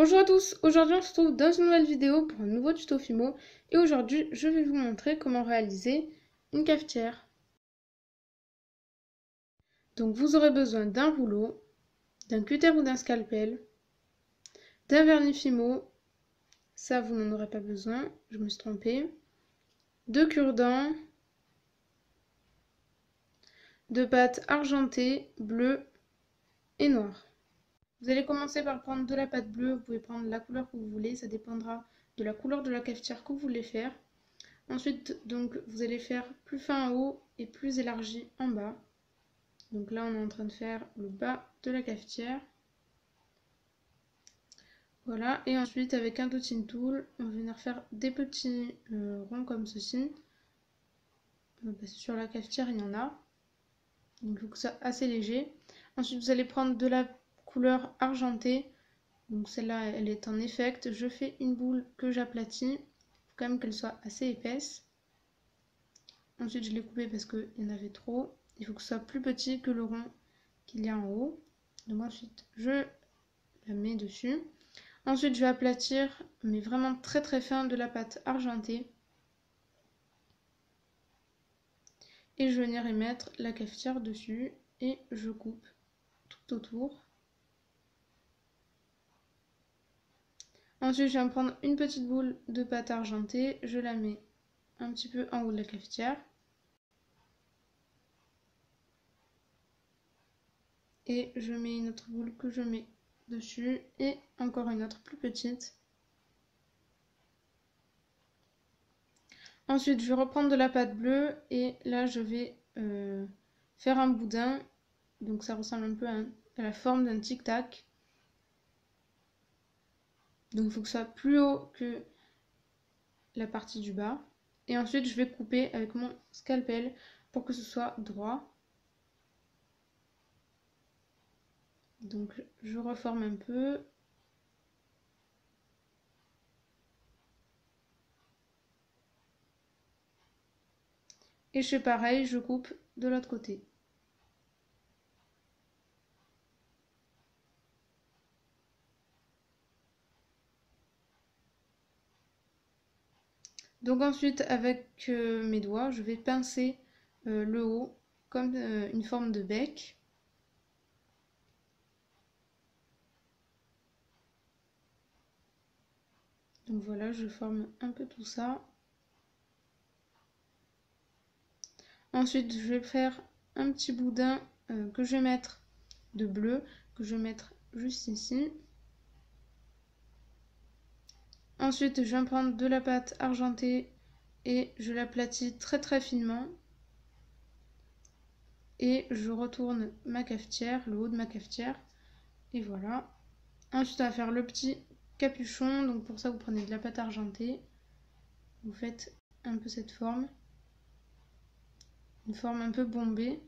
Bonjour à tous, aujourd'hui on se retrouve dans une nouvelle vidéo pour un nouveau tuto Fimo et aujourd'hui je vais vous montrer comment réaliser une cafetière. Donc vous aurez besoin d'un rouleau, d'un cutter ou d'un scalpel, d'un vernis Fimo, ça vous n'en aurez pas besoin, je me suis trompée, de cure-dents, de pâte argentée, bleue et noire. Vous allez commencer par prendre de la pâte bleue, vous pouvez prendre la couleur que vous voulez, ça dépendra de la couleur de la cafetière que vous voulez faire. Ensuite, donc, vous allez faire plus fin en haut et plus élargi en bas. Donc là, on est en train de faire le bas de la cafetière. Voilà, et ensuite, avec un dotting tool, on va venir faire des petits ronds comme ceci. Parce que sur la cafetière, il y en a. Donc il faut que ça soit assez léger. Ensuite, vous allez prendre de la couleur argentée. Donc celle-là, elle est en effect. Je fais une boule que j'aplatis. Il faut quand même qu'elle soit assez épaisse. Ensuite, je l'ai coupée parce qu'il y en avait trop. Il faut que ce soit plus petit que le rond qu'il y a en haut. Donc ensuite, je la mets dessus. Ensuite, je vais aplatir, mais vraiment très très fin, de la pâte argentée. Et je vais venir y mettre la cafetière dessus. Et je coupe tout autour. Ensuite, je vais prendre une petite boule de pâte argentée. Je la mets un petit peu en haut de la cafetière. Et je mets une autre boule que je mets dessus. Et encore une autre plus petite. Ensuite, je vais reprendre de la pâte bleue. Et là, je vais faire un boudin. Donc ça ressemble un peu à la forme d'un tic-tac. Donc il faut que ce soit plus haut que la partie du bas. Et ensuite, je vais couper avec mon scalpel pour que ce soit droit. Donc je reforme un peu. Et je fais pareil, je coupe de l'autre côté. Donc ensuite, avec mes doigts, je vais pincer le haut comme une forme de bec. Donc voilà, je forme un peu tout ça. Ensuite, je vais faire un petit boudin que je vais mettre de bleu, que je vais mettre juste ici. Ensuite, je vais prendre de la pâte argentée et je l'aplatis très très finement. Et je retourne ma cafetière, le haut de ma cafetière. Et voilà. Ensuite, on va faire le petit capuchon. Donc pour ça, vous prenez de la pâte argentée. Vous faites un peu cette forme. Une forme un peu bombée.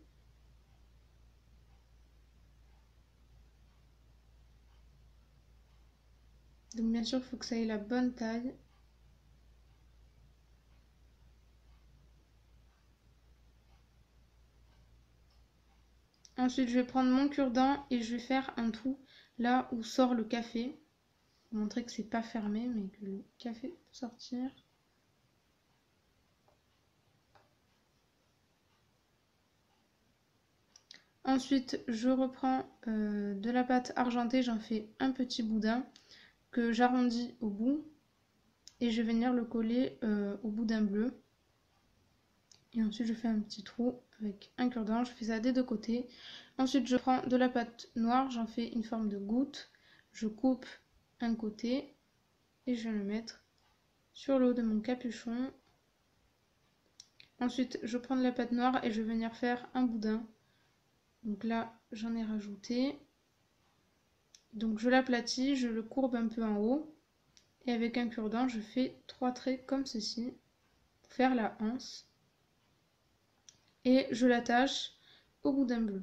Donc bien sûr, il faut que ça ait la bonne taille. Ensuite, je vais prendre mon cure-dent et je vais faire un trou là où sort le café. Pour montrer que c'est pas fermé, mais que le café peut sortir. Ensuite, je reprends de la pâte argentée, j'en fais un petit boudin que j'arrondis au bout et je vais venir le coller au boudin bleu. Et ensuite, je fais un petit trou avec un cure-dent, je fais ça des deux côtés. Ensuite, je prends de la pâte noire, j'en fais une forme de goutte, je coupe un côté et je vais le mettre sur le haut de mon capuchon. Ensuite, je prends de la pâte noire et je vais venir faire un boudin. Donc là, j'en ai rajouté. Donc je l'aplatis, je le courbe un peu en haut. Et avec un cure-dent, je fais 3 traits comme ceci. Pour faire la anse. Et je l'attache au boudin bleu.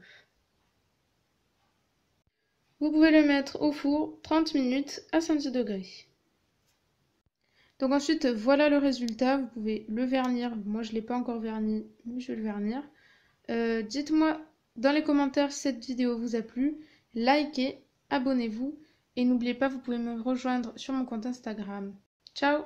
Vous pouvez le mettre au four 30 minutes à 110 degrés. Donc ensuite, voilà le résultat. Vous pouvez le vernir. Moi, je ne l'ai pas encore verni, mais je vais le vernir. Dites-moi dans les commentaires si cette vidéo vous a plu. Likez, abonnez-vous Et n'oubliez pas, vous pouvez me rejoindre sur mon compte Instagram. Ciao!